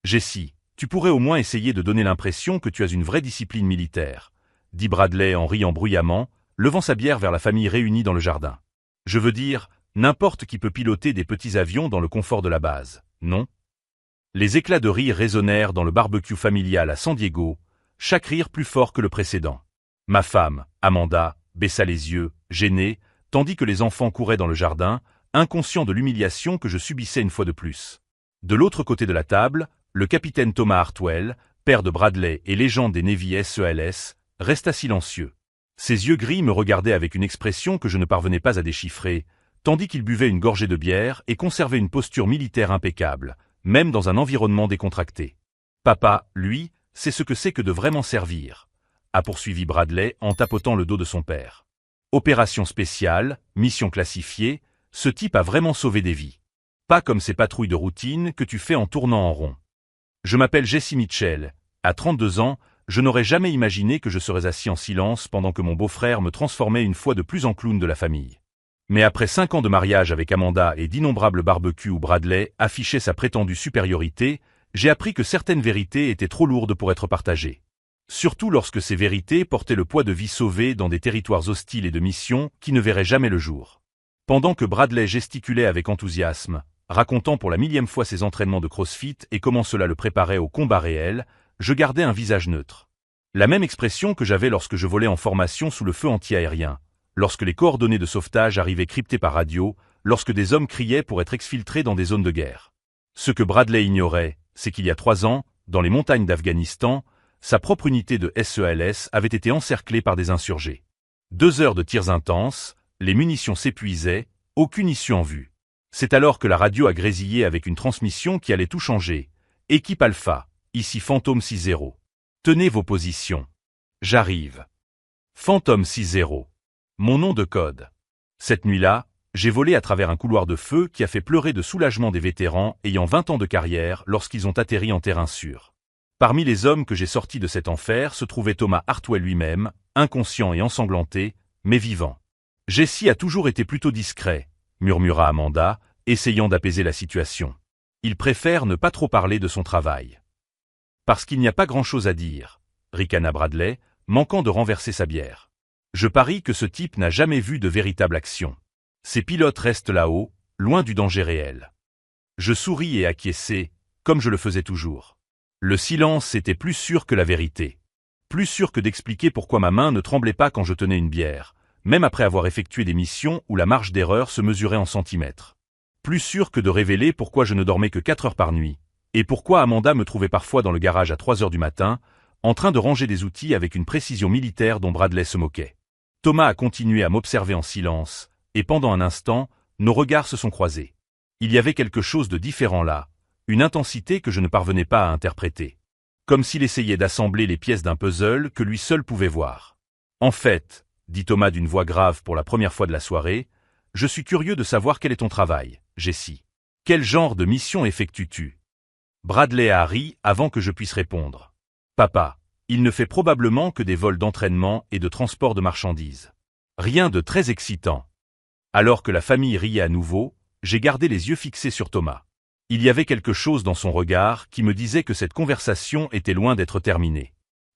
Jessie, tu pourrais au moins essayer de donner l'impression que tu as une vraie discipline militaire, dit Bradley en riant bruyamment, levant sa bière vers la famille réunie dans le jardin. Je veux dire, n'importe qui peut piloter des petits avions dans le confort de la base, non? Les éclats de rire résonnèrent dans le barbecue familial à San Diego, chaque rire plus fort que le précédent. Ma femme, Amanda, baissa les yeux, gênée, tandis que les enfants couraient dans le jardin, inconscients de l'humiliation que je subissais une fois de plus. De l'autre côté de la table, le capitaine Thomas Hartwell, père de Bradley et légende des Navy SEALS, resta silencieux. Ses yeux gris me regardaient avec une expression que je ne parvenais pas à déchiffrer, tandis qu'il buvait une gorgée de bière et conservait une posture militaire impeccable, même dans un environnement décontracté. Papa, lui, sait ce que c'est que de vraiment servir, a poursuivi Bradley en tapotant le dos de son père. Opération spéciale, mission classifiée, ce type a vraiment sauvé des vies. Pas comme ces patrouilles de routine que tu fais en tournant en rond. Je m'appelle Jessie Mitchell. À 32 ans, je n'aurais jamais imaginé que je serais assis en silence pendant que mon beau-frère me transformait une fois de plus en clown de la famille. Mais après 5 ans de mariage avec Amanda et d'innombrables barbecues où Bradley affichait sa prétendue supériorité, j'ai appris que certaines vérités étaient trop lourdes pour être partagées. Surtout lorsque ces vérités portaient le poids de vies sauvées dans des territoires hostiles et de missions qui ne verraient jamais le jour. Pendant que Bradley gesticulait avec enthousiasme, racontant pour la 1000e fois ses entraînements de CrossFit et comment cela le préparait au combat réel, je gardais un visage neutre. La même expression que j'avais lorsque je volais en formation sous le feu anti-aérien, lorsque les coordonnées de sauvetage arrivaient cryptées par radio, lorsque des hommes criaient pour être exfiltrés dans des zones de guerre. Ce que Bradley ignorait, c'est qu'il y a 3 ans, dans les montagnes d'Afghanistan, sa propre unité de SEALS avait été encerclée par des insurgés. 2 heures de tirs intenses, les munitions s'épuisaient, aucune issue en vue. C'est alors que la radio a grésillé avec une transmission qui allait tout changer. Équipe Alpha, ici Phantom 6-0. Tenez vos positions. J'arrive. Phantom 6-0. Mon nom de code. Cette nuit-là, j'ai volé à travers un couloir de feu qui a fait pleurer de soulagement des vétérans ayant 20 ans de carrière lorsqu'ils ont atterri en terrain sûr. Parmi les hommes que j'ai sortis de cet enfer se trouvait Thomas Hartwell lui-même, inconscient et ensanglanté, mais vivant. Jessie a toujours été plutôt discret, murmura Amanda, essayant d'apaiser la situation. Il préfère ne pas trop parler de son travail. Parce qu'il n'y a pas grand-chose à dire, ricana Bradley, manquant de renverser sa bière. Je parie que ce type n'a jamais vu de véritable action. Ses pilotes restent là-haut, loin du danger réel. Je souris et acquiesçai, comme je le faisais toujours. Le silence était plus sûr que la vérité. Plus sûr que d'expliquer pourquoi ma main ne tremblait pas quand je tenais une bière, même après avoir effectué des missions où la marge d'erreur se mesurait en centimètres. Plus sûr que de révéler pourquoi je ne dormais que 4 heures par nuit, et pourquoi Amanda me trouvait parfois dans le garage à 3 heures du matin, en train de ranger des outils avec une précision militaire dont Bradley se moquait. Thomas a continué à m'observer en silence, et pendant un instant, nos regards se sont croisés. Il y avait quelque chose de différent là, une intensité que je ne parvenais pas à interpréter. Comme s'il essayait d'assembler les pièces d'un puzzle que lui seul pouvait voir. En fait, dit Thomas d'une voix grave pour la première fois de la soirée, je suis curieux de savoir quel est ton travail, Jessie. Quel genre de mission effectues-tu? Bradley a ri avant que je puisse répondre. Papa, il ne fait probablement que des vols d'entraînement et de transport de marchandises. Rien de très excitant. Alors que la famille riait à nouveau, j'ai gardé les yeux fixés sur Thomas. Il y avait quelque chose dans son regard qui me disait que cette conversation était loin d'être terminée.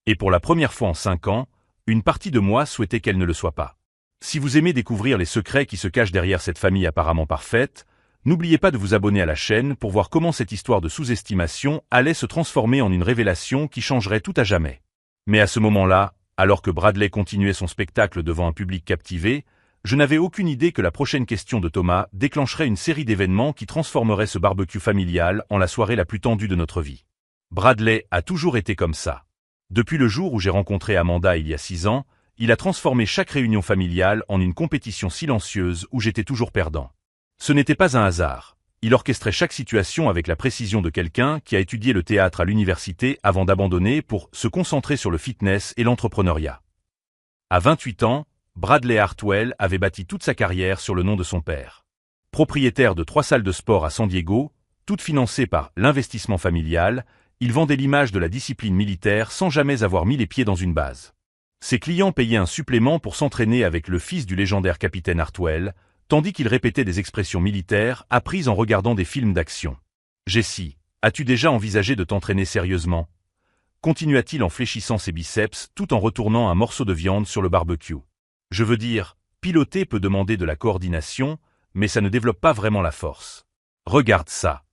Et pour la première fois en 5 ans, une partie de moi souhaitait qu'elle ne le soit pas. Si vous aimez découvrir les secrets qui se cachent derrière cette famille apparemment parfaite, n'oubliez pas de vous abonner à la chaîne pour voir comment cette histoire de sous-estimation allait se transformer en une révélation qui changerait tout à jamais. Mais à ce moment-là, alors que Bradley continuait son spectacle devant un public captivé, je n'avais aucune idée que la prochaine question de Thomas déclencherait une série d'événements qui transformeraient ce barbecue familial en la soirée la plus tendue de notre vie. Bradley a toujours été comme ça. Depuis le jour où j'ai rencontré Amanda il y a 6 ans, il a transformé chaque réunion familiale en une compétition silencieuse où j'étais toujours perdant. Ce n'était pas un hasard. Il orchestrait chaque situation avec la précision de quelqu'un qui a étudié le théâtre à l'université avant d'abandonner pour se concentrer sur le fitness et l'entrepreneuriat. À 28 ans, Bradley Hartwell avait bâti toute sa carrière sur le nom de son père. Propriétaire de 3 salles de sport à San Diego, toutes financées par l'investissement familial, il vendait l'image de la discipline militaire sans jamais avoir mis les pieds dans une base. Ses clients payaient un supplément pour s'entraîner avec le fils du légendaire capitaine Hartwell, tandis qu'il répétait des expressions militaires apprises en regardant des films d'action. Jessie, As-tu déjà envisagé de t'entraîner sérieusement? Continua-t-il en fléchissant ses biceps tout en retournant un morceau de viande sur le barbecue. Je veux dire, piloter peut demander de la coordination, mais ça ne développe pas vraiment la force. Regarde ça.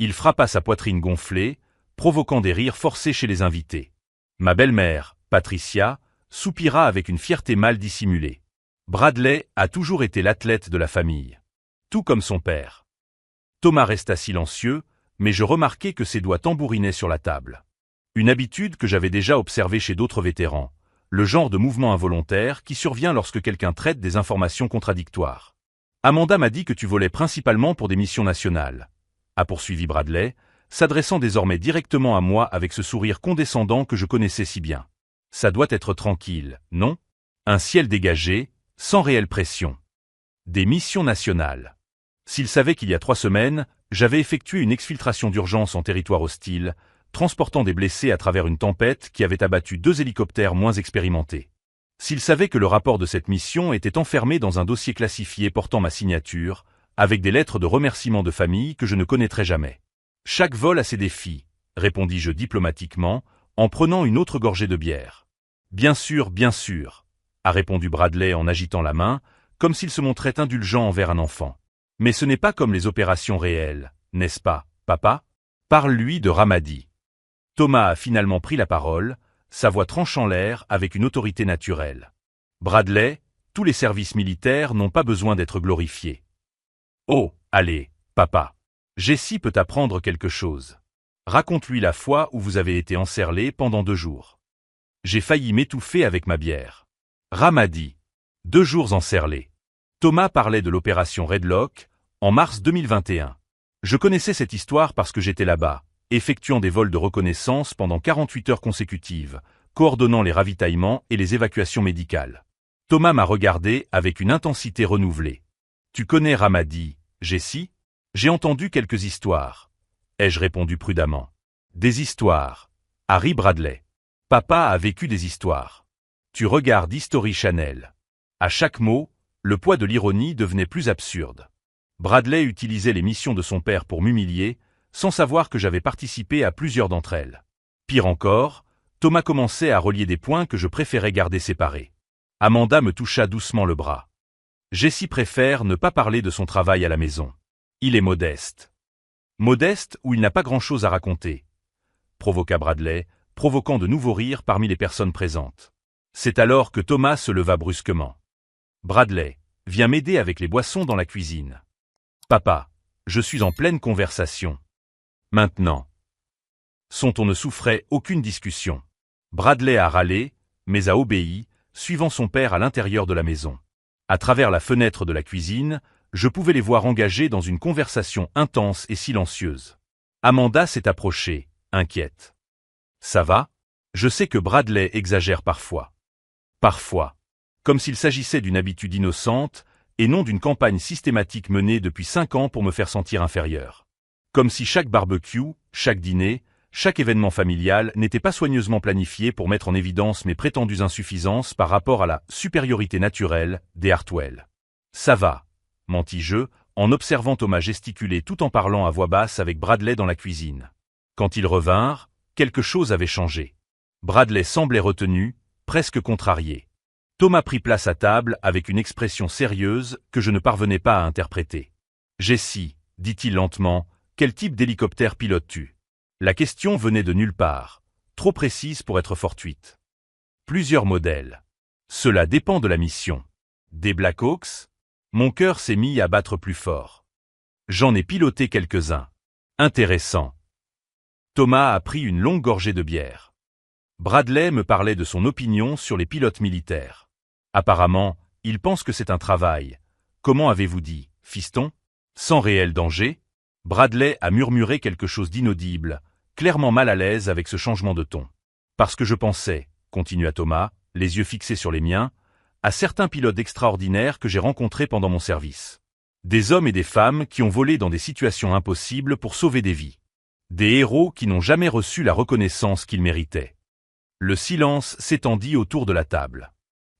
Il frappa sa poitrine gonflée, provoquant des rires forcés chez les invités. Ma belle-mère, Patricia, soupira avec une fierté mal dissimulée. Bradley a toujours été l'athlète de la famille. Tout comme son père. Thomas resta silencieux, mais je remarquai que ses doigts tambourinaient sur la table. Une habitude que j'avais déjà observée chez d'autres vétérans, le genre de mouvement involontaire qui survient lorsque quelqu'un traite des informations contradictoires. Amanda m'a dit que tu volais principalement pour des missions nationales, a poursuivi Bradley, s'adressant désormais directement à moi avec ce sourire condescendant que je connaissais si bien. Ça doit être tranquille, non? Un ciel dégagé, sans réelle pression. Des missions nationales. S'il savait qu'il y a 3 semaines, j'avais effectué une exfiltration d'urgence en territoire hostile, transportant des blessés à travers une tempête qui avait abattu 2 hélicoptères moins expérimentés. S'il savait que le rapport de cette mission était enfermé dans un dossier classifié portant ma signature, avec des lettres de remerciement de famille que je ne connaîtrais jamais. Chaque vol a ses défis, répondis-je diplomatiquement, en prenant une autre gorgée de bière. Bien sûr, a répondu Bradley en agitant la main, comme s'il se montrait indulgent envers un enfant. Mais ce n'est pas comme les opérations réelles, n'est-ce pas, papa? Parle-lui de Ramadi. Thomas a finalement pris la parole, sa voix tranchant l'air avec une autorité naturelle. Bradley, tous les services militaires n'ont pas besoin d'être glorifiés. Oh, allez, papa. Jessie peut apprendre quelque chose. Raconte-lui la fois où vous avez été encerclé pendant 2 jours. J'ai failli m'étouffer avec ma bière. Ramadi. 2 jours encerclés. Thomas parlait de l'opération Redlock, en mars 2021. Je connaissais cette histoire parce que j'étais là-bas, effectuant des vols de reconnaissance pendant 48 heures consécutives, coordonnant les ravitaillements et les évacuations médicales. Thomas m'a regardé avec une intensité renouvelée. Tu connais Ramadi, Jessie? J'ai entendu quelques histoires. Ai-je répondu prudemment. Des histoires. Harry Bradley. Papa a vécu des histoires. Tu regardes History Channel. À chaque mot, le poids de l'ironie devenait plus absurde. Bradley utilisait les missions de son père pour m'humilier, sans savoir que j'avais participé à plusieurs d'entre elles. Pire encore, Thomas commençait à relier des points que je préférais garder séparés. Amanda me toucha doucement le bras. Jessie préfère ne pas parler de son travail à la maison. Il est modeste. Modeste ou il n'a pas grand-chose à raconter, provoqua Bradley, provoquant de nouveaux rires parmi les personnes présentes. C'est alors que Thomas se leva brusquement. Bradley, viens m'aider avec les boissons dans la cuisine. Papa, je suis en pleine conversation. Maintenant. Son ton ne souffrait aucune discussion. Bradley a râlé, mais a obéi, suivant son père à l'intérieur de la maison. À travers la fenêtre de la cuisine, je pouvais les voir engagés dans une conversation intense et silencieuse. Amanda s'est approchée, inquiète. Ça va? Je sais que Bradley exagère parfois. Parfois. Comme s'il s'agissait d'une habitude innocente, et non d'une campagne systématique menée depuis 5 ans pour me faire sentir inférieur. Comme si chaque barbecue, chaque dîner, chaque événement familial n'était pas soigneusement planifié pour mettre en évidence mes prétendues insuffisances par rapport à la supériorité naturelle des Hartwell. Ça va, mentis-je, en observant Thomas gesticuler tout en parlant à voix basse avec Bradley dans la cuisine. Quand ils revinrent, quelque chose avait changé. Bradley semblait retenu, presque contrarié. Thomas prit place à table avec une expression sérieuse que je ne parvenais pas à interpréter. « Jessie, dit-il lentement, quel type d'hélicoptère pilotes-tu » La question venait de nulle part, trop précise pour être fortuite. Plusieurs modèles. Cela dépend de la mission. Des Blackhawks? Mon cœur s'est mis à battre plus fort. J'en ai piloté quelques-uns. Intéressant. Thomas a pris une longue gorgée de bière. Bradley me parlait de son opinion sur les pilotes militaires. Apparemment, il pense que c'est un travail. Comment avez-vous dit, fiston? Sans réel danger? Bradley a murmuré quelque chose d'inaudible, clairement mal à l'aise avec ce changement de ton. Parce que je pensais, continua Thomas, les yeux fixés sur les miens, à certains pilotes extraordinaires que j'ai rencontrés pendant mon service. Des hommes et des femmes qui ont volé dans des situations impossibles pour sauver des vies. Des héros qui n'ont jamais reçu la reconnaissance qu'ils méritaient. Le silence s'étendit autour de la table.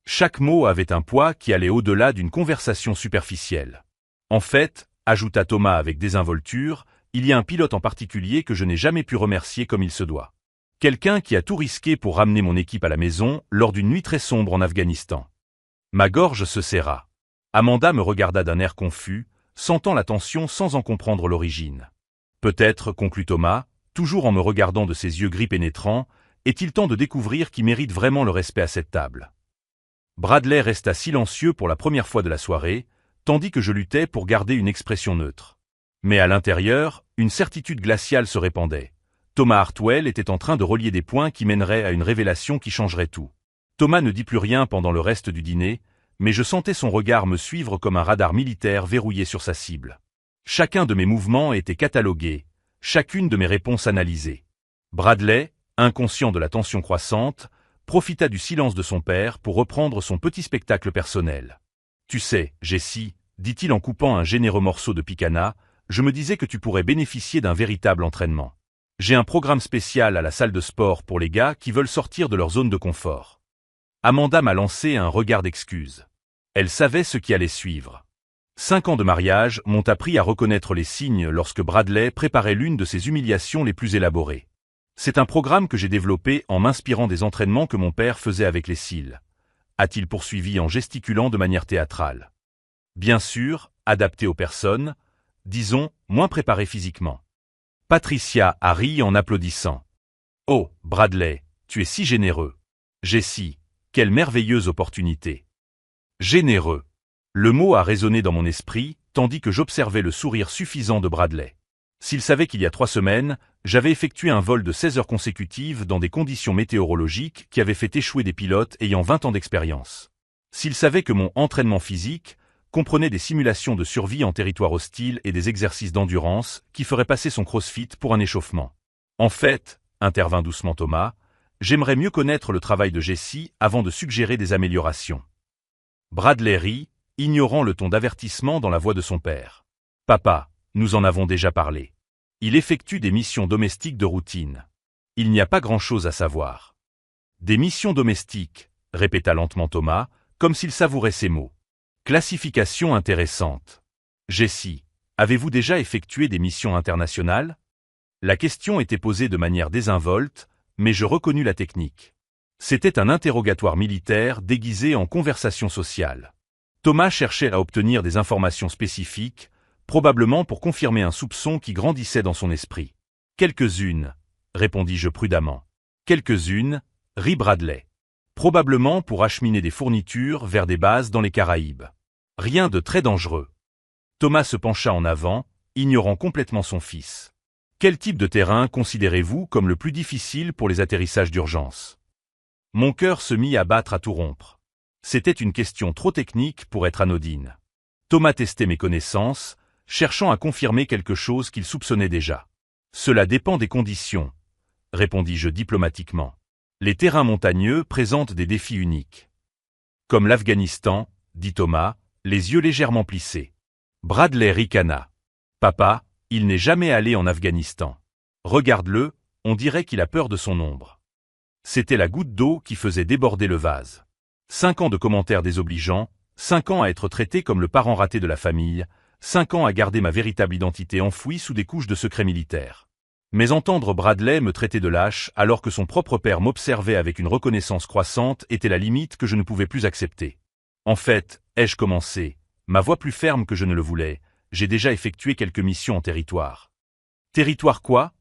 Chaque mot avait un poids qui allait au-delà d'une conversation superficielle. En fait, ajouta Thomas avec désinvolture, il y a un pilote en particulier que je n'ai jamais pu remercier comme il se doit. Quelqu'un qui a tout risqué pour ramener mon équipe à la maison lors d'une nuit très sombre en Afghanistan. Ma gorge se serra. Amanda me regarda d'un air confus, sentant la tension sans en comprendre l'origine. Peut-être, conclut Thomas, toujours en me regardant de ses yeux gris pénétrants, est-il temps de découvrir qui mérite vraiment le respect à cette table. Bradley resta silencieux pour la première fois de la soirée, tandis que je luttais pour garder une expression neutre. Mais à l'intérieur, une certitude glaciale se répandait. Thomas Hartwell était en train de relier des points qui mèneraient à une révélation qui changerait tout. Thomas ne dit plus rien pendant le reste du dîner, mais je sentais son regard me suivre comme un radar militaire verrouillé sur sa cible. Chacun de mes mouvements était catalogué, chacune de mes réponses analysée. Bradley, inconscient de la tension croissante, profita du silence de son père pour reprendre son petit spectacle personnel. « Tu sais, Jessie, dit-il en coupant un généreux morceau de picanha, je me disais que tu pourrais bénéficier d'un véritable entraînement. J'ai un programme spécial à la salle de sport pour les gars qui veulent sortir de leur zone de confort. » Amanda m'a lancé un regard d'excuse. Elle savait ce qui allait suivre. 5 ans de mariage m'ont appris à reconnaître les signes lorsque Bradley préparait l'une de ses humiliations les plus élaborées. C'est un programme que j'ai développé en m'inspirant des entraînements que mon père faisait avec les SEAL, a-t-il poursuivi en gesticulant de manière théâtrale. Bien sûr, adapté aux personnes, disons, moins préparées physiquement. Patricia a ri en applaudissant. « Oh, Bradley, tu es si généreux. Jessie, quelle merveilleuse opportunité. » Généreux. Le mot a résonné dans mon esprit, tandis que j'observais le sourire suffisant de Bradley. S'il savait qu'il y a 3 semaines, j'avais effectué un vol de 16 heures consécutives dans des conditions météorologiques qui avaient fait échouer des pilotes ayant 20 ans d'expérience. S'il savait que mon entraînement physique comprenait des simulations de survie en territoire hostile et des exercices d'endurance qui feraient passer son crossfit pour un échauffement. En fait, intervint doucement Thomas, j'aimerais mieux connaître le travail de Jessie avant de suggérer des améliorations. Bradley rit, ignorant le ton d'avertissement dans la voix de son père. « Papa, nous en avons déjà parlé. Il effectue des missions domestiques de routine. Il n'y a pas grand-chose à savoir. » « Des missions domestiques, » répéta lentement Thomas, comme s'il savourait ces mots. « Classification intéressante. Jessie, avez-vous déjà effectué des missions internationales ?» La question était posée de manière désinvolte, mais je reconnus la technique. C'était un interrogatoire militaire déguisé en conversation sociale. Thomas cherchait à obtenir des informations spécifiques, probablement pour confirmer un soupçon qui grandissait dans son esprit. « Quelques-unes, » répondis-je prudemment. « Quelques-unes, » rit Bradley. « Probablement pour acheminer des fournitures vers des bases dans les Caraïbes. Rien de très dangereux. » Thomas se pencha en avant, ignorant complètement son fils. « Quel type de terrain considérez-vous comme le plus difficile pour les atterrissages d'urgence ?» Mon cœur se mit à battre à tout rompre. C'était une question trop technique pour être anodine. Thomas testait mes connaissances, cherchant à confirmer quelque chose qu'il soupçonnait déjà. « Cela dépend des conditions, » répondis-je diplomatiquement. « Les terrains montagneux présentent des défis uniques. »« Comme l'Afghanistan, » dit Thomas, les yeux légèrement plissés. Bradley ricana. « Papa, il n'est jamais allé en Afghanistan. Regarde-le, on dirait qu'il a peur de son ombre. » C'était la goutte d'eau qui faisait déborder le vase. 5 ans de commentaires désobligeants, 5 ans à être traité comme le parent raté de la famille, 5 ans à garder ma véritable identité enfouie sous des couches de secret militaire. Mais entendre Bradley me traiter de lâche alors que son propre père m'observait avec une reconnaissance croissante était la limite que je ne pouvais plus accepter. En fait, ai-je commencé, ma voix plus ferme que je ne le voulais, j'ai déjà effectué quelques missions en territoire. Territoire quoi ?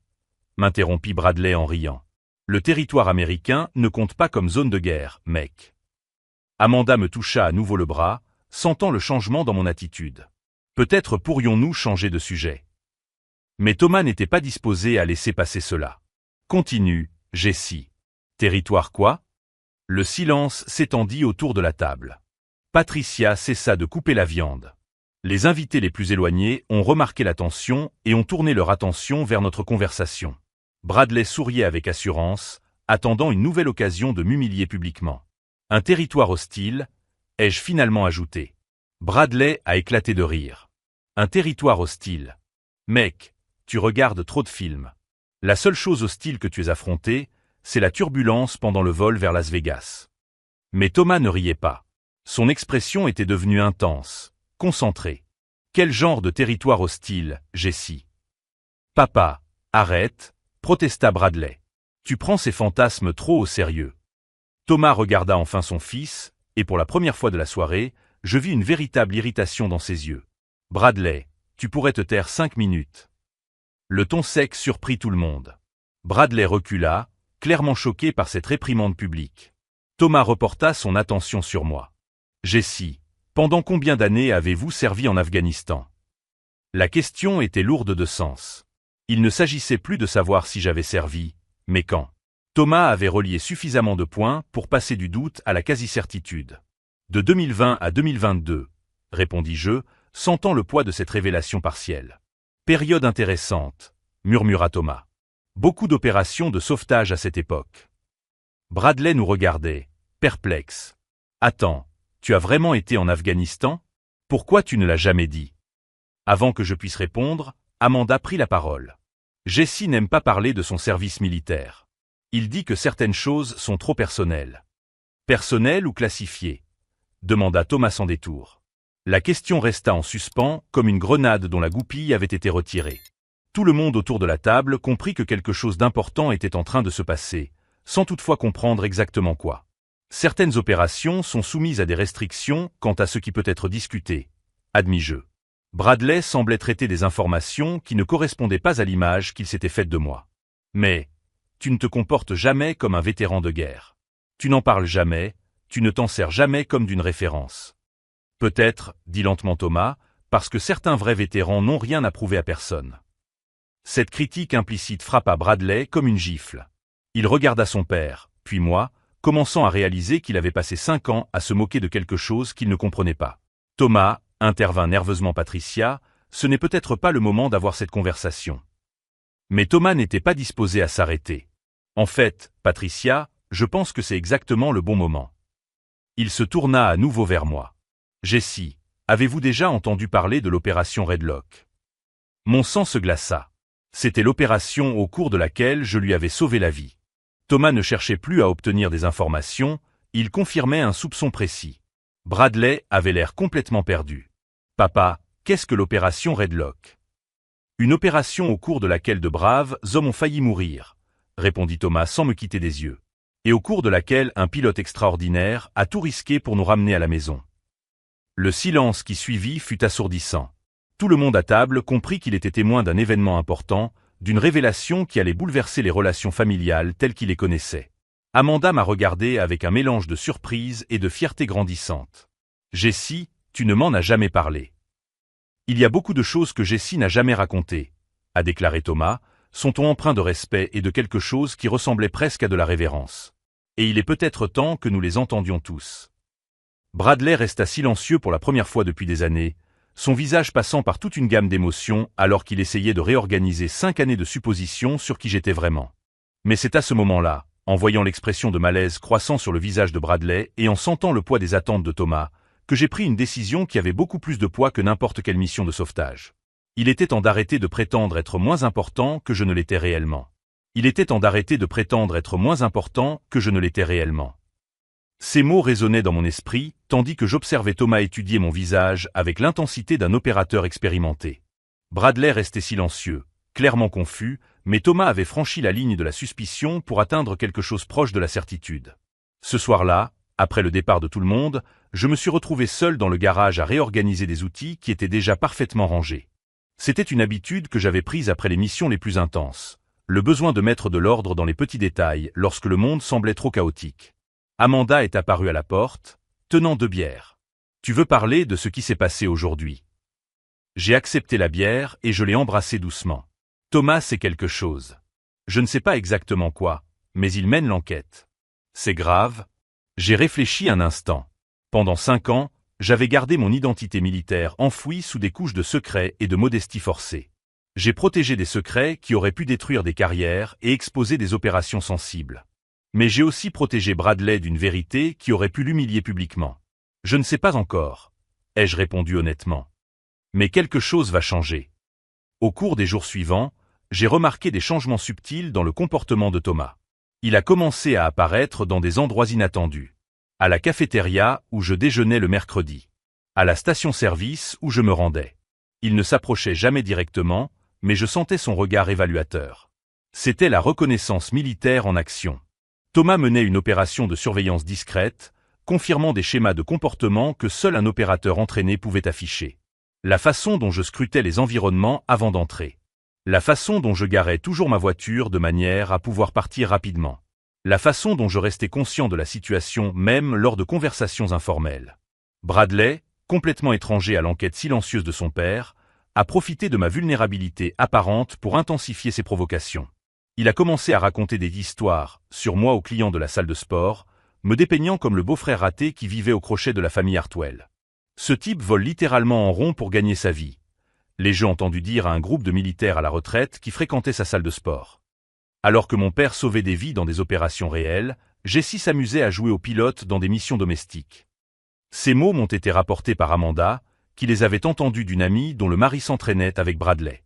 M'interrompit Bradley en riant. Le territoire américain ne compte pas comme zone de guerre, mec. Amanda me toucha à nouveau le bras, sentant le changement dans mon attitude. Peut-être pourrions-nous changer de sujet. Mais Thomas n'était pas disposé à laisser passer cela. Continue, Jessie. Territoire quoi ? Le silence s'étendit autour de la table. Patricia cessa de couper la viande. Les invités les plus éloignés ont remarqué la tension et ont tourné leur attention vers notre conversation. Bradley souriait avec assurance, attendant une nouvelle occasion de m'humilier publiquement. Un territoire hostile, ai-je finalement ajouté. Bradley a éclaté de rire. Un territoire hostile. Mec, tu regardes trop de films. La seule chose hostile que tu aies affrontée, c'est la turbulence pendant le vol vers Las Vegas. Mais Thomas ne riait pas. Son expression était devenue intense, concentrée. Quel genre de territoire hostile, Jessie ? Papa, arrête, protesta Bradley. Tu prends ces fantasmes trop au sérieux. Thomas regarda enfin son fils, et pour la première fois de la soirée, je vis une véritable irritation dans ses yeux. Bradley, tu pourrais te taire 5 minutes. Le ton sec surprit tout le monde. Bradley recula, clairement choqué par cette réprimande publique. Thomas reporta son attention sur moi. Jessie, pendant combien d'années avez-vous servi en Afghanistan? La question était lourde de sens. Il ne s'agissait plus de savoir si j'avais servi, mais quand. Thomas avait relié suffisamment de points pour passer du doute à la quasi-certitude. De 2020 à 2022, répondis-je, sentant le poids de cette révélation partielle. Période intéressante, murmura Thomas. Beaucoup d'opérations de sauvetage à cette époque. Bradley nous regardait, perplexe. Attends, tu as vraiment été en Afghanistan? Pourquoi tu ne l'as jamais dit? Avant que je puisse répondre, Amanda prit la parole. Jessie n'aime pas parler de son service militaire. Il dit que certaines choses sont trop personnelles. Personnelles ou classifiées? Demanda Thomas sans détour. La question resta en suspens, comme une grenade dont la goupille avait été retirée. Tout le monde autour de la table comprit que quelque chose d'important était en train de se passer, sans toutefois comprendre exactement quoi. Certaines opérations sont soumises à des restrictions quant à ce qui peut être discuté, admis-je. Bradley semblait traiter des informations qui ne correspondaient pas à l'image qu'il s'était faite de moi. Mais, tu ne te comportes jamais comme un vétéran de guerre. Tu n'en parles jamais, tu ne t'en sers jamais comme d'une référence. Peut-être, dit lentement Thomas, parce que certains vrais vétérans n'ont rien à prouver à personne. Cette critique implicite frappa Bradley comme une gifle. Il regarda son père, puis moi, commençant à réaliser qu'il avait passé 5 ans à se moquer de quelque chose qu'il ne comprenait pas. Thomas, intervint nerveusement Patricia, ce n'est peut-être pas le moment d'avoir cette conversation. Mais Thomas n'était pas disposé à s'arrêter. En fait, Patricia, je pense que c'est exactement le bon moment. Il se tourna à nouveau vers moi. Jessie, avez-vous déjà entendu parler de l'opération Redlock? Mon sang se glaça. C'était l'opération au cours de laquelle je lui avais sauvé la vie. Thomas ne cherchait plus à obtenir des informations, il confirmait un soupçon précis. Bradley avait l'air complètement perdu. Papa, qu'est-ce que l'opération Redlock? Une opération au cours de laquelle de braves hommes ont failli mourir, répondit Thomas sans me quitter des yeux. Et au cours de laquelle un pilote extraordinaire a tout risqué pour nous ramener à la maison. Le silence qui suivit fut assourdissant. Tout le monde à table comprit qu'il était témoin d'un événement important, d'une révélation qui allait bouleverser les relations familiales telles qu'il les connaissait. Amanda m'a regardé avec un mélange de surprise et de fierté grandissante. Jessie, tu ne m'en as jamais parlé. Il y a beaucoup de choses que Jessie n'a jamais racontées, a déclaré Thomas, son ton empreint de respect et de quelque chose qui ressemblait presque à de la révérence. Et il est peut-être temps que nous les entendions tous. Bradley resta silencieux pour la première fois depuis des années, son visage passant par toute une gamme d'émotions alors qu'il essayait de réorganiser 5 années de suppositions sur qui j'étais vraiment. Mais c'est à ce moment-là, en voyant l'expression de malaise croissant sur le visage de Bradley et en sentant le poids des attentes de Thomas, que j'ai pris une décision qui avait beaucoup plus de poids que n'importe quelle mission de sauvetage. Il était temps d'arrêter de prétendre être moins important que je ne l'étais réellement. Il était temps d'arrêter de prétendre être moins important que je ne l'étais réellement. Ces mots résonnaient dans mon esprit, tandis que j'observais Thomas étudier mon visage avec l'intensité d'un opérateur expérimenté. Bradley restait silencieux, clairement confus, mais Thomas avait franchi la ligne de la suspicion pour atteindre quelque chose proche de la certitude. Ce soir-là, après le départ de tout le monde, je me suis retrouvé seul dans le garage à réorganiser des outils qui étaient déjà parfaitement rangés. C'était une habitude que j'avais prise après les missions les plus intenses, le besoin de mettre de l'ordre dans les petits détails lorsque le monde semblait trop chaotique. Amanda est apparue à la porte, tenant 2 bières. Tu veux parler de ce qui s'est passé aujourd'hui? J'ai accepté la bière et je l'ai embrassée doucement. Thomas sait quelque chose. Je ne sais pas exactement quoi, mais il mène l'enquête. C'est grave. J'ai réfléchi un instant. Pendant 5 ans, j'avais gardé mon identité militaire enfouie sous des couches de secret et de modestie forcée. J'ai protégé des secrets qui auraient pu détruire des carrières et exposer des opérations sensibles. Mais j'ai aussi protégé Bradley d'une vérité qui aurait pu l'humilier publiquement. Je ne sais pas encore, ai-je répondu honnêtement. Mais quelque chose va changer. Au cours des jours suivants, j'ai remarqué des changements subtils dans le comportement de Thomas. Il a commencé à apparaître dans des endroits inattendus. À la cafétéria où je déjeunais le mercredi. À la station-service où je me rendais. Il ne s'approchait jamais directement, mais je sentais son regard évaluateur. C'était la reconnaissance militaire en action. Thomas menait une opération de surveillance discrète, confirmant des schémas de comportement que seul un opérateur entraîné pouvait afficher. La façon dont je scrutais les environnements avant d'entrer. La façon dont je garais toujours ma voiture de manière à pouvoir partir rapidement. La façon dont je restais conscient de la situation même lors de conversations informelles. Bradley, complètement étranger à l'enquête silencieuse de son père, a profité de ma vulnérabilité apparente pour intensifier ses provocations. Il a commencé à raconter des histoires sur moi aux clients de la salle de sport, me dépeignant comme le beau-frère raté qui vivait au crochet de la famille Hartwell. Ce type vole littéralement en rond pour gagner sa vie. L'ai-je entendu dire à un groupe de militaires à la retraite qui fréquentait sa salle de sport. Alors que mon père sauvait des vies dans des opérations réelles, Jessie s'amusait à jouer au pilote dans des missions domestiques. Ces mots m'ont été rapportés par Amanda, qui les avait entendus d'une amie dont le mari s'entraînait avec Bradley.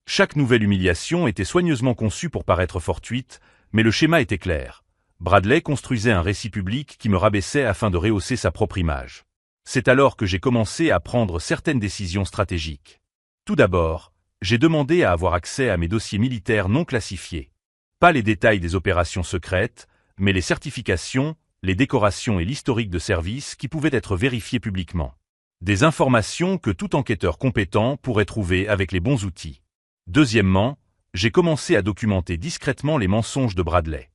Chaque nouvelle humiliation était soigneusement conçue pour paraître fortuite, mais le schéma était clair. Bradley construisait un récit public qui me rabaissait afin de rehausser sa propre image. C'est alors que j'ai commencé à prendre certaines décisions stratégiques. Tout d'abord, j'ai demandé à avoir accès à mes dossiers militaires non classifiés. Pas les détails des opérations secrètes, mais les certifications, les décorations et l'historique de service qui pouvaient être vérifiés publiquement. Des informations que tout enquêteur compétent pourrait trouver avec les bons outils. Deuxièmement, j'ai commencé à documenter discrètement les mensonges de Bradley.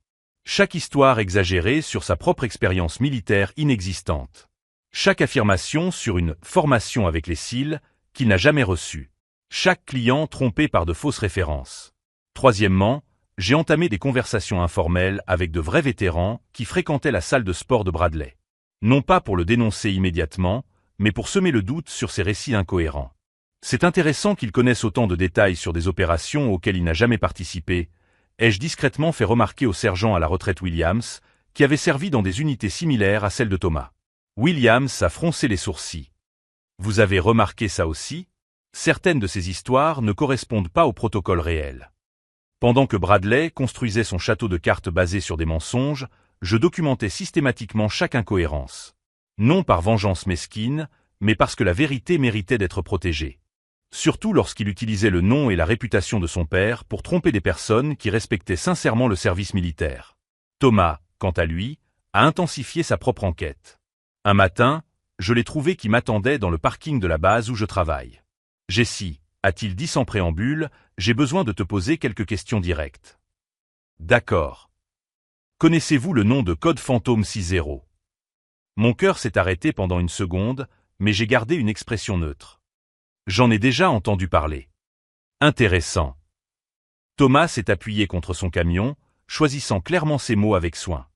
Chaque histoire exagérée sur sa propre expérience militaire inexistante. Chaque affirmation sur une formation avec les SEAL qu'il n'a jamais reçue. Chaque client trompé par de fausses références. Troisièmement, j'ai entamé des conversations informelles avec de vrais vétérans qui fréquentaient la salle de sport de Bradley. Non pas pour le dénoncer immédiatement, mais pour semer le doute sur ses récits incohérents. C'est intéressant qu'il connaisse autant de détails sur des opérations auxquelles il n'a jamais participé, ai-je discrètement fait remarquer au sergent à la retraite Williams, qui avait servi dans des unités similaires à celles de Thomas. Williams a froncé les sourcils. Vous avez remarqué ça aussi? Certaines de ces histoires ne correspondent pas au protocole réel. Pendant que Bradley construisait son château de cartes basé sur des mensonges, je documentais systématiquement chaque incohérence. Non par vengeance mesquine, mais parce que la vérité méritait d'être protégée. Surtout lorsqu'il utilisait le nom et la réputation de son père pour tromper des personnes qui respectaient sincèrement le service militaire. Thomas, quant à lui, a intensifié sa propre enquête. Un matin, je l'ai trouvé qui m'attendait dans le parking de la base où je travaille. « Jessie, a-t-il dit sans préambule, j'ai besoin de te poser quelques questions directes. »« D'accord. Connaissez-vous le nom de code fantôme 60 » Mon cœur s'est arrêté pendant une seconde, mais j'ai gardé une expression neutre. J'en ai déjà entendu parler. Intéressant. Thomas s'est appuyé contre son camion, choisissant clairement ses mots avec soin.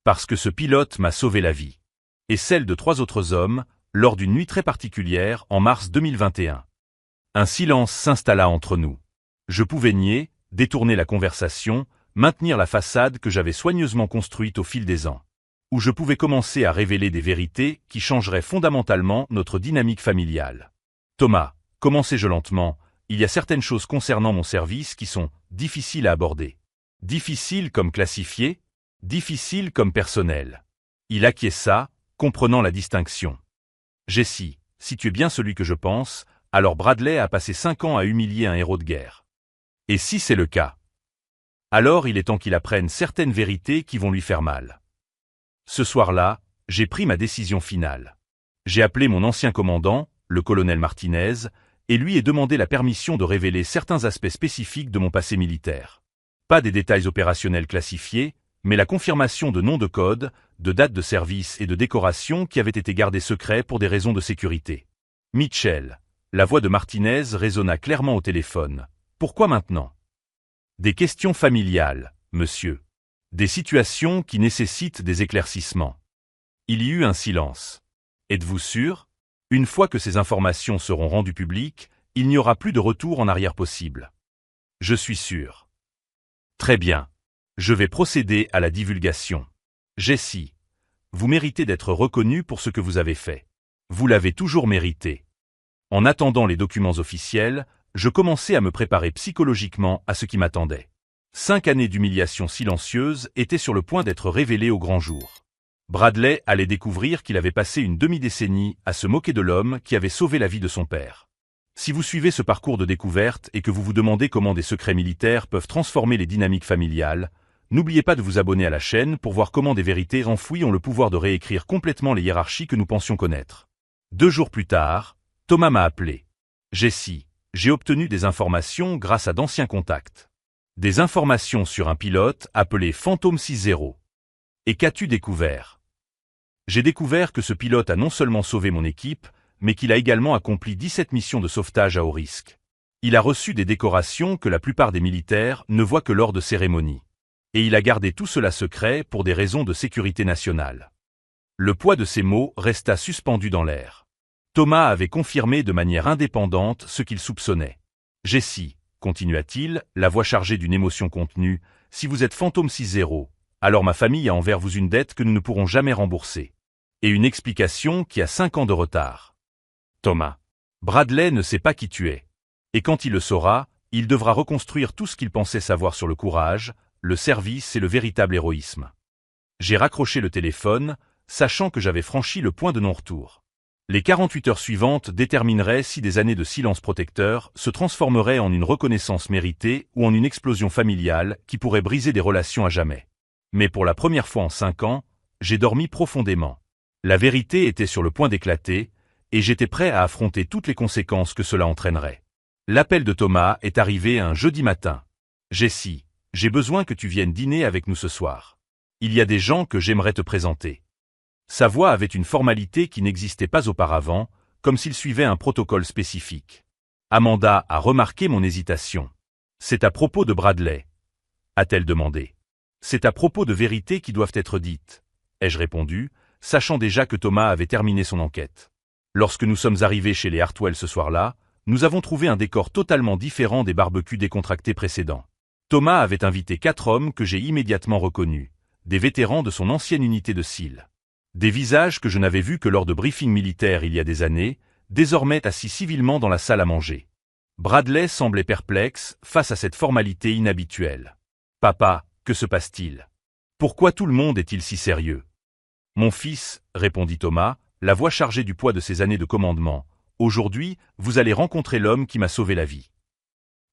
Parce que ce pilote m'a sauvé la vie. Et celle de 3 autres hommes, lors d'une nuit très particulière en mars 2021. Un silence s'installa entre nous. Je pouvais nier, détourner la conversation, maintenir la façade que j'avais soigneusement construite au fil des ans. Où je pouvais commencer à révéler des vérités qui changeraient fondamentalement notre dynamique familiale. Thomas, commençai-je lentement, il y a certaines choses concernant mon service qui sont difficiles à aborder. Difficiles comme classifiées, difficiles comme personnelles. Il acquiesça, comprenant la distinction. Jessie, si tu es bien celui que je pense, alors Bradley a passé 5 ans à humilier un héros de guerre. Et si c'est le cas? Alors il est temps qu'il apprenne certaines vérités qui vont lui faire mal. Ce soir-là, j'ai pris ma décision finale. J'ai appelé mon ancien commandant, le colonel Martinez, et lui ai demandé la permission de révéler certains aspects spécifiques de mon passé militaire. Pas des détails opérationnels classifiés, mais la confirmation de noms de code, de dates de service et de décoration qui avaient été gardés secrets pour des raisons de sécurité. Mitchell, la voix de Martinez résonna clairement au téléphone. Pourquoi maintenant? Des questions familiales, monsieur. Des situations qui nécessitent des éclaircissements. Il y eut un silence. Êtes-vous sûr? Une fois que ces informations seront rendues publiques, il n'y aura plus de retour en arrière possible. Je suis sûr. Très bien. Je vais procéder à la divulgation. Jessie, vous méritez d'être reconnue pour ce que vous avez fait. Vous l'avez toujours mérité. En attendant les documents officiels, je commençais à me préparer psychologiquement à ce qui m'attendait. 5 années d'humiliation silencieuse étaient sur le point d'être révélées au grand jour. Bradley allait découvrir qu'il avait passé une demi-décennie à se moquer de l'homme qui avait sauvé la vie de son père. Si vous suivez ce parcours de découverte et que vous vous demandez comment des secrets militaires peuvent transformer les dynamiques familiales, n'oubliez pas de vous abonner à la chaîne pour voir comment des vérités enfouies ont le pouvoir de réécrire complètement les hiérarchies que nous pensions connaître. 2 jours plus tard, Thomas m'a appelé. Jessie, j'ai obtenu des informations grâce à d'anciens contacts. Des informations sur un pilote appelé Phantom 60. Et qu'as-tu découvert? J'ai découvert que ce pilote a non seulement sauvé mon équipe, mais qu'il a également accompli 17 missions de sauvetage à haut risque. Il a reçu des décorations que la plupart des militaires ne voient que lors de cérémonies. Et il a gardé tout cela secret pour des raisons de sécurité nationale. Le poids de ces mots resta suspendu dans l'air. Thomas avait confirmé de manière indépendante ce qu'il soupçonnait. Jessie, continua-t-il, la voix chargée d'une émotion contenue, si vous êtes Phantom 60, alors ma famille a envers vous une dette que nous ne pourrons jamais rembourser. Et une explication qui a 5 ans de retard. Thomas. Bradley ne sait pas qui tu es. Et quand il le saura, il devra reconstruire tout ce qu'il pensait savoir sur le courage, le service et le véritable héroïsme. J'ai raccroché le téléphone, sachant que j'avais franchi le point de non-retour. Les 48 heures suivantes détermineraient si des années de silence protecteur se transformeraient en une reconnaissance méritée ou en une explosion familiale qui pourrait briser des relations à jamais. Mais pour la première fois en 5 ans, j'ai dormi profondément. La vérité était sur le point d'éclater, et j'étais prêt à affronter toutes les conséquences que cela entraînerait. L'appel de Thomas est arrivé un jeudi matin. Jessie, j'ai besoin que tu viennes dîner avec nous ce soir. Il y a des gens que j'aimerais te présenter. Sa voix avait une formalité qui n'existait pas auparavant, comme s'il suivait un protocole spécifique. Amanda a remarqué mon hésitation. C'est à propos de Bradley, a-t-elle demandé. C'est à propos de vérités qui doivent être dites, ai-je répondu, sachant déjà que Thomas avait terminé son enquête. Lorsque nous sommes arrivés chez les Hartwell ce soir-là, nous avons trouvé un décor totalement différent des barbecues décontractés précédents. Thomas avait invité 4 hommes que j'ai immédiatement reconnus, des vétérans de son ancienne unité de SEAL. Des visages que je n'avais vus que lors de briefings militaires il y a des années, désormais assis civilement dans la salle à manger. Bradley semblait perplexe face à cette formalité inhabituelle. « Papa, que se passe-t-il? Pourquoi tout le monde est-il si sérieux ?»« Mon fils, répondit Thomas, la voix chargée du poids de ses années de commandement, aujourd'hui, vous allez rencontrer l'homme qui m'a sauvé la vie. »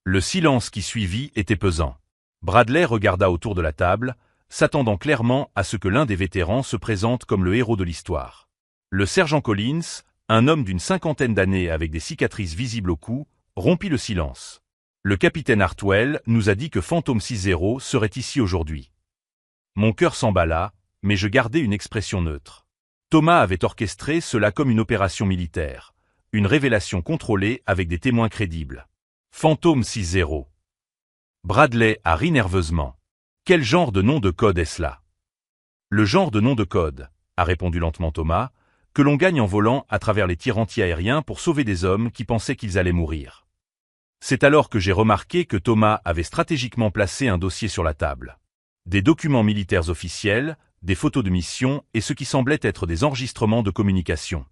Le silence qui suivit était pesant. Bradley regarda autour de la table, s'attendant clairement à ce que l'un des vétérans se présente comme le héros de l'histoire. Le sergent Collins, un homme d'une 50aine d'années avec des cicatrices visibles au cou, rompit le silence. Le capitaine Hartwell nous a dit que Phantom 60 serait ici aujourd'hui. Mon cœur s'emballa, mais je gardai une expression neutre. Thomas avait orchestré cela comme une opération militaire, une révélation contrôlée avec des témoins crédibles. Phantom 60. Bradley a ri nerveusement. Quel genre de nom de code est-ce là? Le genre de nom de code, a répondu lentement Thomas, que l'on gagne en volant à travers les tirs anti-aériens pour sauver des hommes qui pensaient qu'ils allaient mourir. C'est alors que j'ai remarqué que Thomas avait stratégiquement placé un dossier sur la table. Des documents militaires officiels, des photos de mission et ce qui semblait être des enregistrements de communication.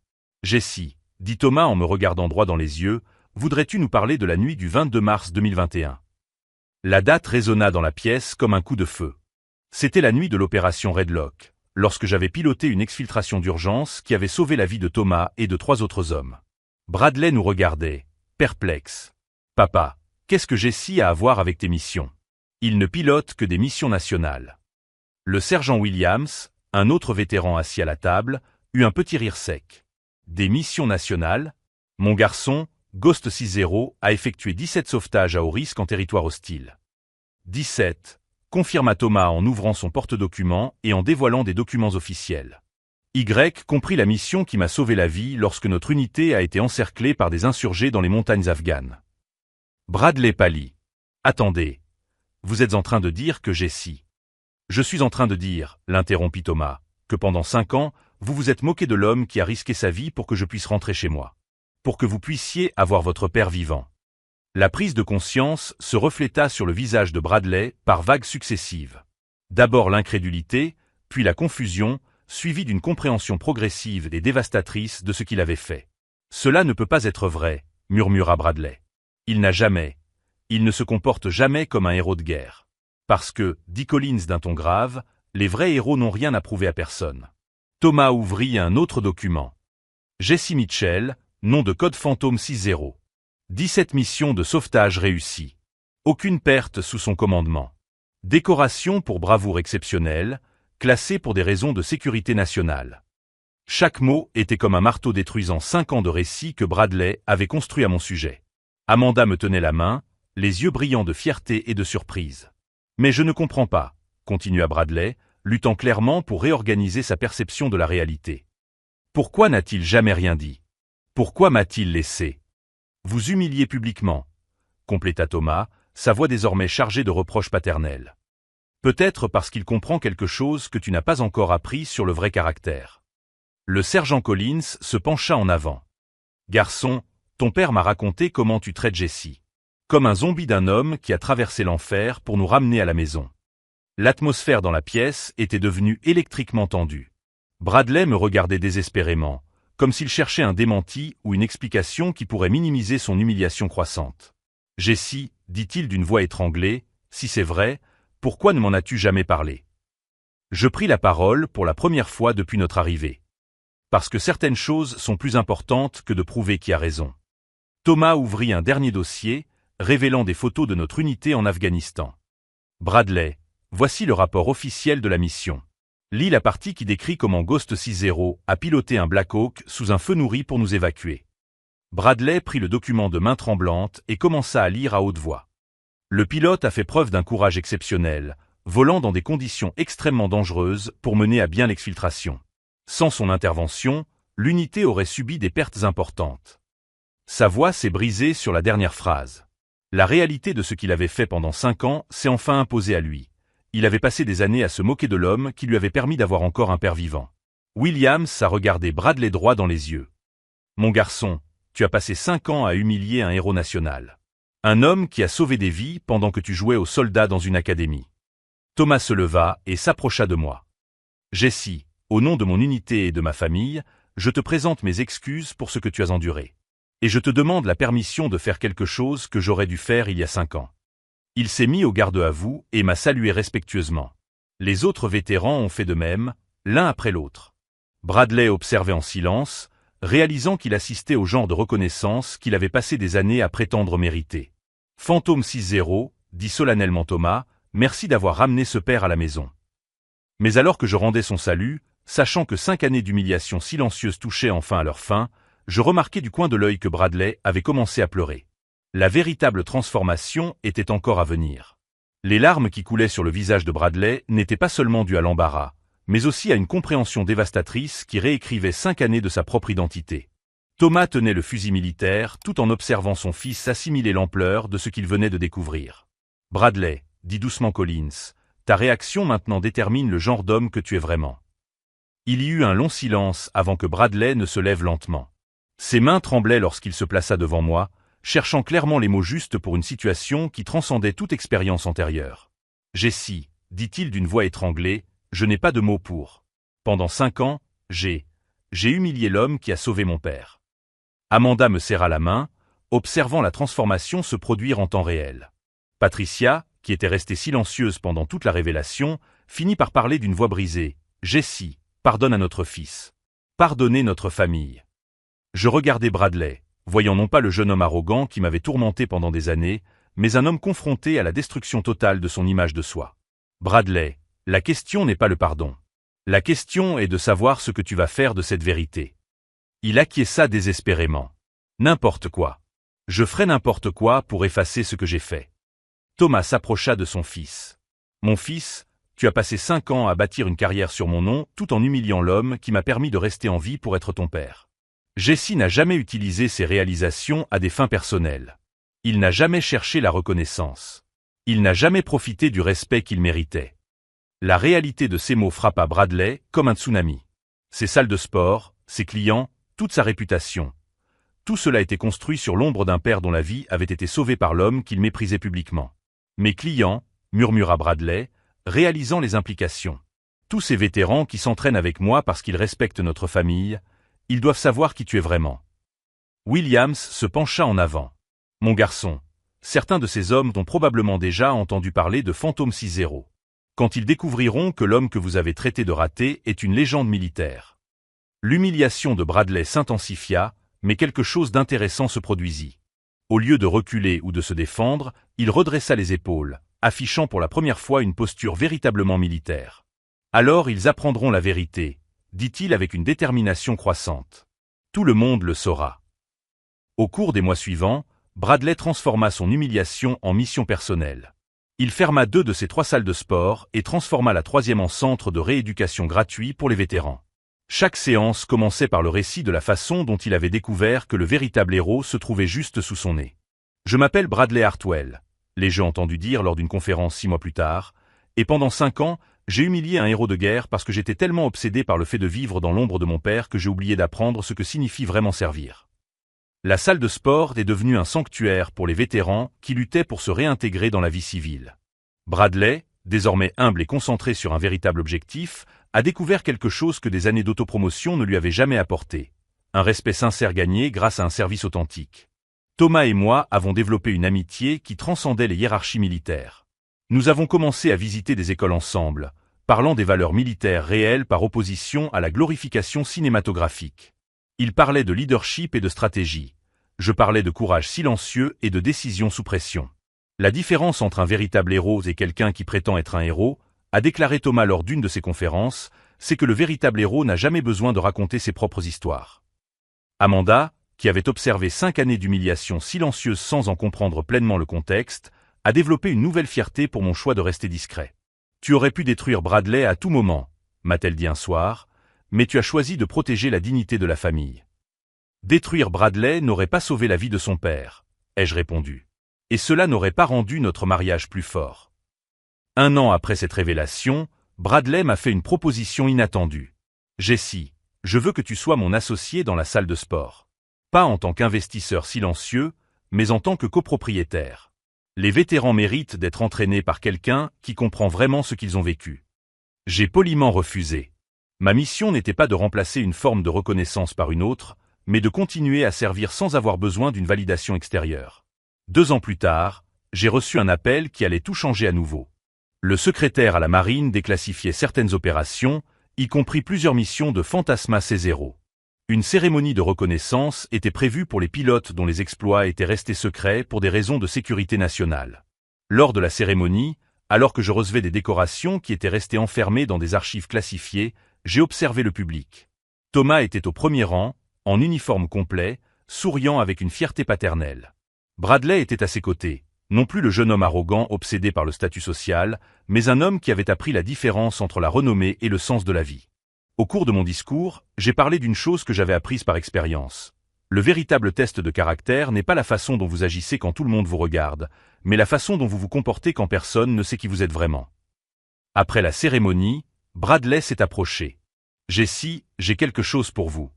Jessie, dit Thomas en me regardant droit dans les yeux, voudrais-tu nous parler de la nuit du 22 mars 2021? La date résonna dans la pièce comme un coup de feu. C'était la nuit de l'opération Redlock, lorsque j'avais piloté une exfiltration d'urgence qui avait sauvé la vie de Thomas et de 3 autres hommes. Bradley nous regardait, perplexe. « Papa, qu'est-ce que Jessie a à voir avec tes missions? Il ne pilote que des missions nationales. » Le sergent Williams, un autre vétéran assis à la table, eut un petit rire sec. « Des missions nationales? Mon garçon, Ghost 60 a effectué 17 sauvetages à haut risque en territoire hostile. » 17, confirma Thomas en ouvrant son porte-documents et en dévoilant des documents officiels. Y comprit la mission qui m'a sauvé la vie lorsque notre unité a été encerclée par des insurgés dans les montagnes afghanes. Bradley pâlit. « Attendez, vous êtes en train de dire que Jessie... » « Je suis en train de dire, l'interrompit Thomas, que pendant 5 ans, vous vous êtes moqué de l'homme qui a risqué sa vie pour que je puisse rentrer chez moi. Pour que vous puissiez avoir votre père vivant. » La prise de conscience se refléta sur le visage de Bradley par vagues successives. D'abord l'incrédulité, puis la confusion, suivie d'une compréhension progressive et dévastatrice de ce qu'il avait fait. « Cela ne peut pas être vrai, » murmura Bradley. « Il ne se comporte jamais comme un héros de guerre. Parce que, dit Collins d'un ton grave, les vrais héros n'ont rien à prouver à personne. » Thomas ouvrit un autre document. Jessie Mitchell, nom de code Phantom 60. 17 missions de sauvetage réussies. Aucune perte sous son commandement. Décoration pour bravoure exceptionnelle, classée pour des raisons de sécurité nationale. Chaque mot était comme un marteau détruisant 5 ans de récits que Bradley avait construits à mon sujet. Amanda me tenait la main, les yeux brillants de fierté et de surprise. Mais je ne comprends pas, continua Bradley, luttant clairement pour réorganiser sa perception de la réalité. Pourquoi n'a-t-il jamais rien dit? Pourquoi m'a-t-il laissé vous humilier publiquement? Compléta Thomas, sa voix désormais chargée de reproches paternels. Peut-être parce qu'il comprend quelque chose que tu n'as pas encore appris sur le vrai caractère. Le sergent Collins se pencha en avant. Garçon, ton père m'a raconté comment tu traites Jessie. Comme un zombie d'un homme qui a traversé l'enfer pour nous ramener à la maison. L'atmosphère dans la pièce était devenue électriquement tendue. Bradley me regardait désespérément, comme s'il cherchait un démenti ou une explication qui pourrait minimiser son humiliation croissante. « Jessie, dit-il d'une voix étranglée, si c'est vrai, pourquoi ne m'en as-tu jamais parlé ?» Je pris la parole pour la première fois depuis notre arrivée. Parce que certaines choses sont plus importantes que de prouver qui a raison. Thomas ouvrit un dernier dossier, révélant des photos de notre unité en Afghanistan. Bradley, voici le rapport officiel de la mission. Lis la partie qui décrit comment Ghost 60 a piloté un Black Hawk sous un feu nourri pour nous évacuer. Bradley prit le document de main tremblante et commença à lire à haute voix. Le pilote a fait preuve d'un courage exceptionnel, volant dans des conditions extrêmement dangereuses pour mener à bien l'exfiltration. Sans son intervention, l'unité aurait subi des pertes importantes. Sa voix s'est brisée sur la dernière phrase. La réalité de ce qu'il avait fait pendant 5 ans s'est enfin imposée à lui. Il avait passé des années à se moquer de l'homme qui lui avait permis d'avoir encore un père vivant. Williams a regardé Bradley droit dans les yeux. « Mon garçon, tu as passé 5 ans à humilier un héros national. Un homme qui a sauvé des vies pendant que tu jouais aux soldats dans une académie. » Thomas se leva et s'approcha de moi. « Jessie, au nom de mon unité et de ma famille, je te présente mes excuses pour ce que tu as enduré. Et je te demande la permission de faire quelque chose que j'aurais dû faire il y a 5 ans. » Il s'est mis au garde à vous et m'a salué respectueusement. Les autres vétérans ont fait de même, l'un après l'autre. Bradley observait en silence, réalisant qu'il assistait au genre de reconnaissance qu'il avait passé des années à prétendre mériter. « Fantôme 60, dit solennellement Thomas, merci d'avoir ramené ce père à la maison. » Mais alors que je rendais son salut, sachant que 5 années d'humiliation silencieuse touchaient enfin à leur fin, je remarquai du coin de l'œil que Bradley avait commencé à pleurer. La véritable transformation était encore à venir. Les larmes qui coulaient sur le visage de Bradley n'étaient pas seulement dues à l'embarras, mais aussi à une compréhension dévastatrice qui réécrivait 5 années de sa propre identité. Thomas tenait le fusil militaire tout en observant son fils assimiler l'ampleur de ce qu'il venait de découvrir. « Bradley, dit doucement Collins, ta réaction maintenant détermine le genre d'homme que tu es vraiment. » Il y eut un long silence avant que Bradley ne se lève lentement. Ses mains tremblaient lorsqu'il se plaça devant moi, cherchant clairement les mots justes pour une situation qui transcendait toute expérience antérieure. « Jessie, dit-il d'une voix étranglée, je n'ai pas de mots pour. Pendant 5 ans, j'ai humilié l'homme qui a sauvé mon père. » Amanda me serra la main, observant la transformation se produire en temps réel. Patricia, qui était restée silencieuse pendant toute la révélation, finit par parler d'une voix brisée. « Jessie, pardonne à notre fils. Pardonnez notre famille. » Je regardai Bradley, voyant non pas le jeune homme arrogant qui m'avait tourmenté pendant des années, mais un homme confronté à la destruction totale de son image de soi. « Bradley, la question n'est pas le pardon. La question est de savoir ce que tu vas faire de cette vérité. » Il acquiesça désespérément. « N'importe quoi. Je ferai n'importe quoi pour effacer ce que j'ai fait. » Thomas s'approcha de son fils. « Mon fils, tu as passé 5 ans à bâtir une carrière sur mon nom tout en humiliant l'homme qui m'a permis de rester en vie pour être ton père. » Jessie n'a jamais utilisé ses réalisations à des fins personnelles. Il n'a jamais cherché la reconnaissance. Il n'a jamais profité du respect qu'il méritait. La réalité de ces mots frappa Bradley comme un tsunami. Ses salles de sport, ses clients, toute sa réputation. Tout cela était construit sur l'ombre d'un père dont la vie avait été sauvée par l'homme qu'il méprisait publiquement. « Mes clients », murmura Bradley, réalisant les implications. « Tous ces vétérans qui s'entraînent avec moi parce qu'ils respectent notre famille, ils doivent savoir qui tu es vraiment. » Williams se pencha en avant. « Mon garçon, certains de ces hommes t'ont probablement déjà entendu parler de Fantôme 60. Quand ils découvriront que l'homme que vous avez traité de raté est une légende militaire. » L'humiliation de Bradley s'intensifia, mais quelque chose d'intéressant se produisit. Au lieu de reculer ou de se défendre, il redressa les épaules, affichant pour la première fois une posture véritablement militaire. Alors ils apprendront la vérité, dit-il avec une détermination croissante. Tout le monde le saura. Au cours des mois suivants, Bradley transforma son humiliation en mission personnelle. Il ferma 2 de ses 3 salles de sport et transforma la 3e en centre de rééducation gratuit pour les vétérans. Chaque séance commençait par le récit de la façon dont il avait découvert que le véritable héros se trouvait juste sous son nez. Je m'appelle Bradley Hartwell, l'ai-je entendu dire lors d'une conférence 6 mois plus tard, et pendant 5 ans, j'ai humilié un héros de guerre parce que j'étais tellement obsédé par le fait de vivre dans l'ombre de mon père que j'ai oublié d'apprendre ce que signifie vraiment servir. La salle de sport est devenue un sanctuaire pour les vétérans qui luttaient pour se réintégrer dans la vie civile. Bradley, désormais humble et concentré sur un véritable objectif, a découvert quelque chose que des années d'autopromotion ne lui avaient jamais apporté. Un respect sincère gagné grâce à un service authentique. Thomas et moi avons développé une amitié qui transcendait les hiérarchies militaires. Nous avons commencé à visiter des écoles ensemble, parlant des valeurs militaires réelles par opposition à la glorification cinématographique. Il parlait de leadership et de stratégie. Je parlais de courage silencieux et de décision sous pression. La différence entre un véritable héros et quelqu'un qui prétend être un héros, a déclaré Thomas lors d'une de ses conférences, c'est que le véritable héros n'a jamais besoin de raconter ses propres histoires. Amanda, qui avait observé 5 années d'humiliation silencieuse sans en comprendre pleinement le contexte, a développé une nouvelle fierté pour mon choix de rester discret. Tu aurais pu détruire Bradley à tout moment, m'a-t-elle dit un soir, mais tu as choisi de protéger la dignité de la famille. Détruire Bradley n'aurait pas sauvé la vie de son père, ai-je répondu. Et cela n'aurait pas rendu notre mariage plus fort. 1 an après cette révélation, Bradley m'a fait une proposition inattendue. Jessie, je veux que tu sois mon associé dans la salle de sport. Pas en tant qu'investisseur silencieux, mais en tant que copropriétaire. Les vétérans méritent d'être entraînés par quelqu'un qui comprend vraiment ce qu'ils ont vécu. J'ai poliment refusé. Ma mission n'était pas de remplacer une forme de reconnaissance par une autre, mais de continuer à servir sans avoir besoin d'une validation extérieure. 2 ans plus tard, j'ai reçu un appel qui allait tout changer à nouveau. Le secrétaire à la marine déclassifiait certaines opérations, y compris plusieurs missions de Fantasma C0. Une cérémonie de reconnaissance était prévue pour les pilotes dont les exploits étaient restés secrets pour des raisons de sécurité nationale. Lors de la cérémonie, alors que je recevais des décorations qui étaient restées enfermées dans des archives classifiées, j'ai observé le public. Thomas était au premier rang, en uniforme complet, souriant avec une fierté paternelle. Bradley était à ses côtés, non plus le jeune homme arrogant obsédé par le statut social, mais un homme qui avait appris la différence entre la renommée et le sens de la vie. Au cours de mon discours, j'ai parlé d'une chose que j'avais apprise par expérience. Le véritable test de caractère n'est pas la façon dont vous agissez quand tout le monde vous regarde, mais la façon dont vous vous comportez quand personne ne sait qui vous êtes vraiment. Après la cérémonie, Bradley s'est approché. « Jessie, j'ai quelque chose pour vous. »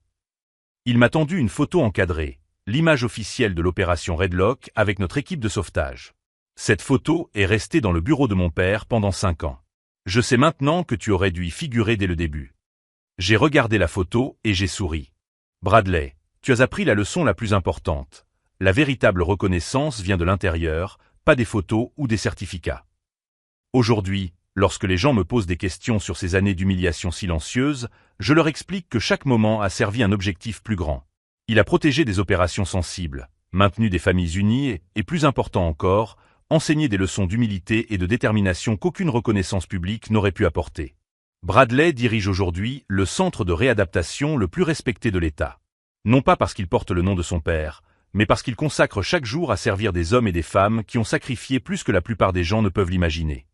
Il m'a tendu une photo encadrée, l'image officielle de l'opération Redlock avec notre équipe de sauvetage. Cette photo est restée dans le bureau de mon père pendant 5 ans. Je sais maintenant que tu aurais dû y figurer dès le début. J'ai regardé la photo et j'ai souri. Bradley, tu as appris la leçon la plus importante. La véritable reconnaissance vient de l'intérieur, pas des photos ou des certificats. Aujourd'hui, lorsque les gens me posent des questions sur ces années d'humiliation silencieuse, je leur explique que chaque moment a servi un objectif plus grand. Il a protégé des opérations sensibles, maintenu des familles unies et, plus important encore, enseigné des leçons d'humilité et de détermination qu'aucune reconnaissance publique n'aurait pu apporter. Bradley dirige aujourd'hui le centre de réadaptation le plus respecté de l'État. Non pas parce qu'il porte le nom de son père, mais parce qu'il consacre chaque jour à servir des hommes et des femmes qui ont sacrifié plus que la plupart des gens ne peuvent l'imaginer.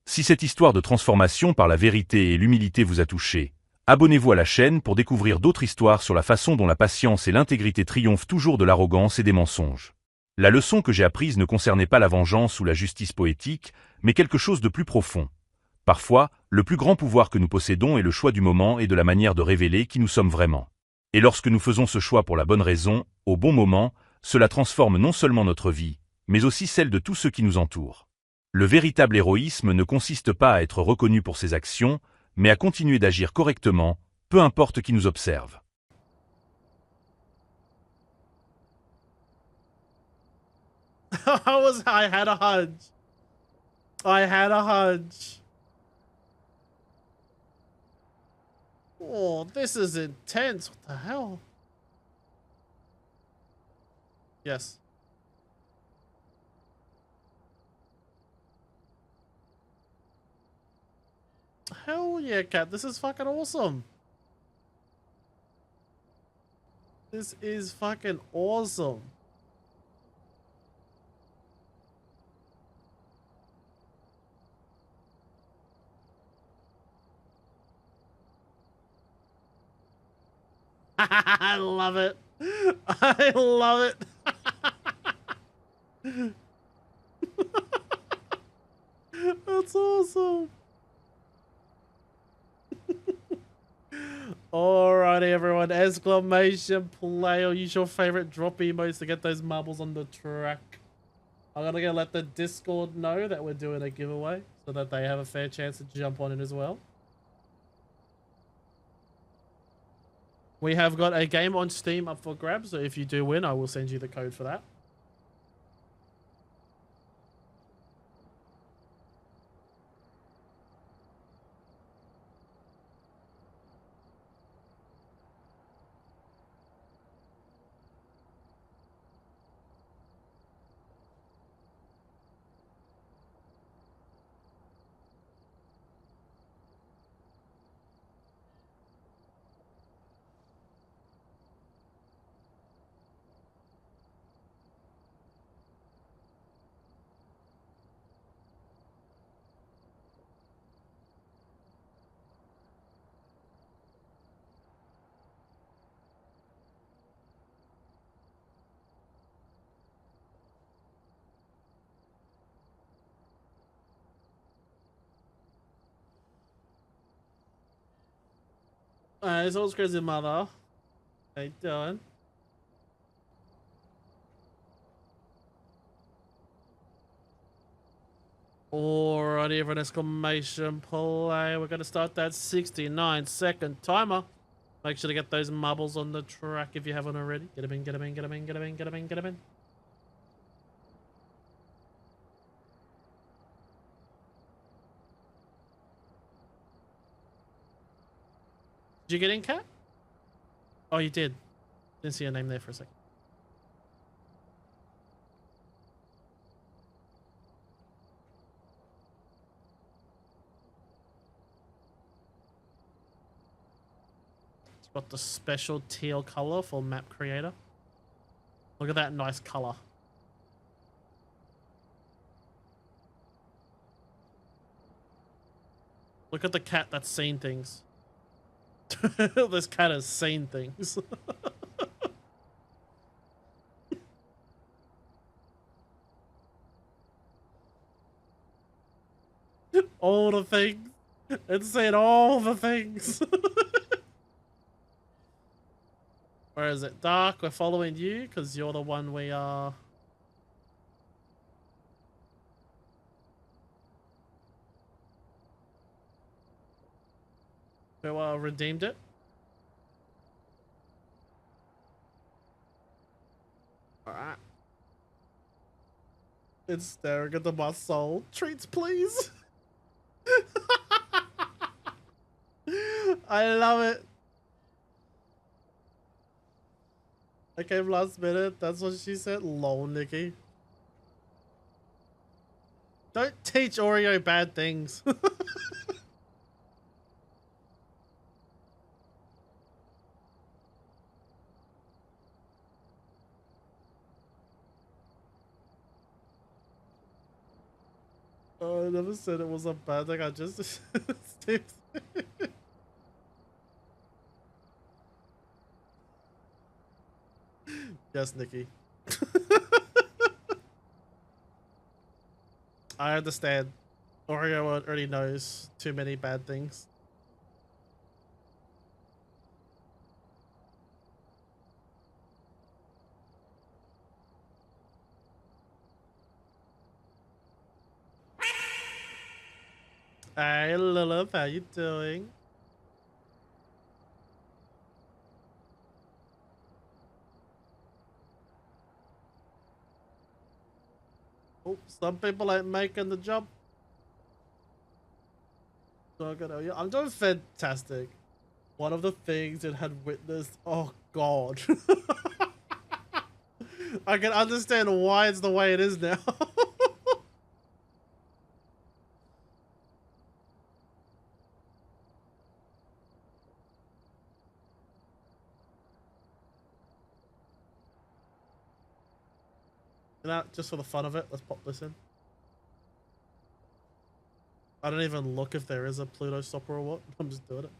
Si cette histoire de transformation par la vérité et l'humilité vous a touché, abonnez-vous à la chaîne pour découvrir d'autres histoires sur la façon dont la patience et l'intégrité triomphent toujours de l'arrogance et des mensonges. La leçon que j'ai apprise ne concernait pas la vengeance ou la justice poétique, mais quelque chose de plus profond. Parfois, le plus grand pouvoir que nous possédons est le choix du moment et de la manière de révéler qui nous sommes vraiment. Et lorsque nous faisons ce choix pour la bonne raison, au bon moment, cela transforme non seulement notre vie, mais aussi celle de tous ceux qui nous entourent. Le véritable héroïsme ne consiste pas à être reconnu pour ses actions, mais à continuer d'agir correctement, peu importe qui nous observe. I had a hunch. I had a hunch. Oh, this is intense. What the hell? Yes. Hell yeah, cat. This is fucking awesome. This is fucking awesome. I love it. I love it. That's awesome. Alrighty, everyone. Exclamation play or use your favorite drop emotes to get those marbles on the track. I'm gonna let the Discord know that we're doing a giveaway so that they have a fair chance to jump on it as well. We have got a game on Steam up for grabs, so if you do win, I will send you the code for that. It's always crazy, mother. How you doing? Alrighty, everyone, exclamation play. We're gonna start that 69-second timer. Make sure to get those marbles on the track if you haven't already. Get them in, get them in, get them in, get them in, get them in, get them in. Did you get in, Cat? Oh, you did. Didn't see your name there for a second. It's got the special teal color for map creator. Look at that nice color. Look at the cat that's seen things. This cat has seen things. All the things. It's saying all the things. Where is it? Dark, we're following you because you're the one we are. Who redeemed it. Alright. It's staring at my soul. Treats, please. I love it. I came last minute. That's what she said. Lol, Nikki. Don't teach Oreo bad things. Oh, I never said it was a bad thing. I just... Yes, Nikki. I understand. Oreo already knows too many bad things. Hey, Lilith, how you doing? Oh, some people ain't making the jump. I'm doing fantastic. One of the things it had witnessed. Oh God. I can understand why it's the way it is now. You know, just for the fun of it, let's pop this in. I don't even look if there is a Pluto stopper or what. I'm just doing it.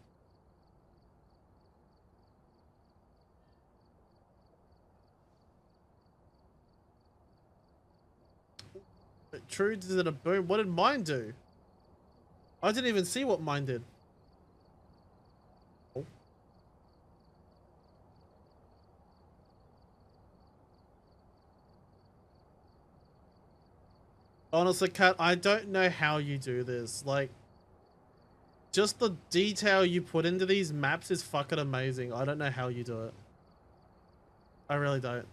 True, did it a boom? What did mine do? I didn't even see what mine did. Oh. Honestly, Kat, I don't know how you do this. Like, just the detail you put into these maps is fucking amazing. I don't know how you do it. I really don't.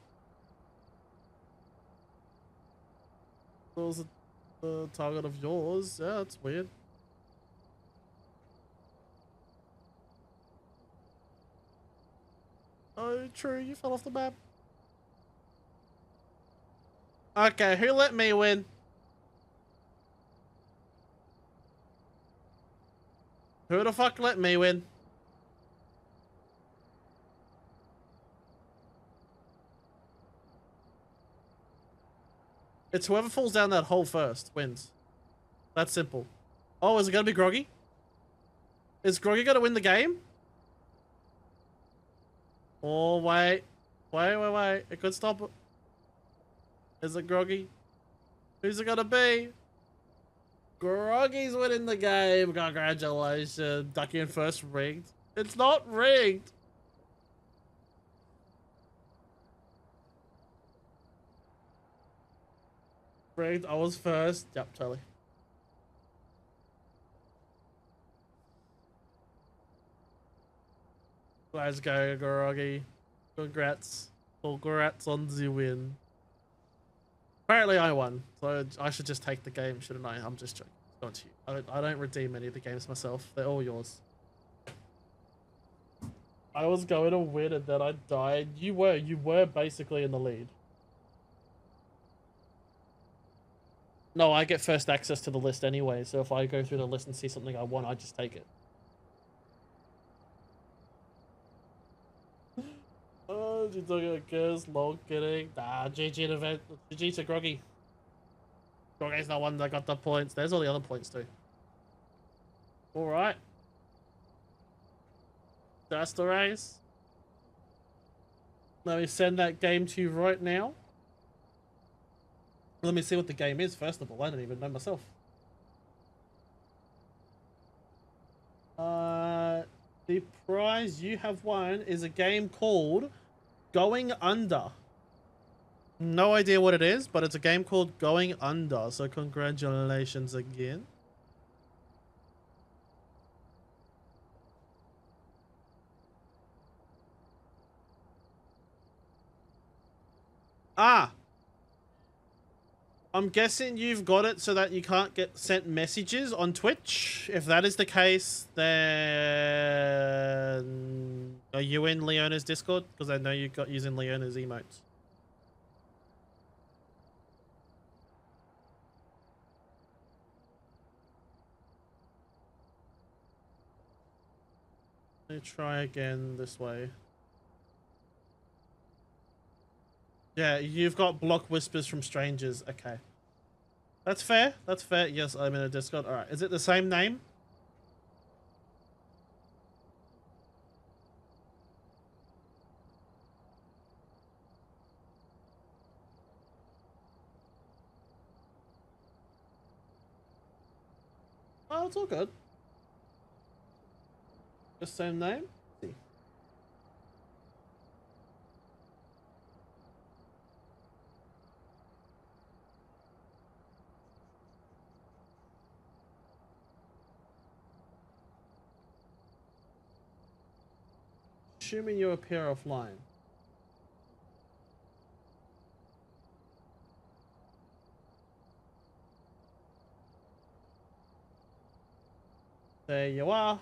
What was the target of yours? Yeah, that's weird. Oh, true, you fell off the map. Okay, who let me win? Who the fuck let me win? It's whoever falls down that hole first wins. That's simple. Oh, is it gonna be Groggy? Is Groggy gonna win the game? Oh, wait. Wait. It could stop it. Is it Groggy? Who's it gonna be? Groggy's winning the game. Congratulations. Ducky in first rigged. It's not rigged. Rigged. I was first. Yep, totally. Let's go, Groggy. Congrats. Congrats on the win. Apparently I won, so I should just take the game, shouldn't I? I'm just joking. Don't you? I don't redeem any of the games myself. They're all yours. I was going to win and then I died. You were basically in the lead. No, I get first access to the list anyway, so if I go through the list and see something I want, I just take it. Oh, you took a guess, lol, kidding. Nah, GG in event. GG to Groggy. Groggy's the one that got the points. There's all the other points too. Alright. That's the race. Let me send that game to you right now. Let me see what the game is, first of all. I don't even know myself. The prize you have won is a game called Going Under. No idea what it is, but it's a game called Going Under. So congratulations again. Ah! I'm guessing you've got it so that you can't get sent messages on Twitch. If that is the case, then are you in Leona's Discord? Because I know you got using Leona's emotes. Let me try again this way. Yeah, you've got block whispers from strangers. Okay. That's fair. That's fair. Yes, I'm in a Discord. All right. Is it the same name? Oh, it's all good. The same name? Let's see. Assuming you appear offline. There you are.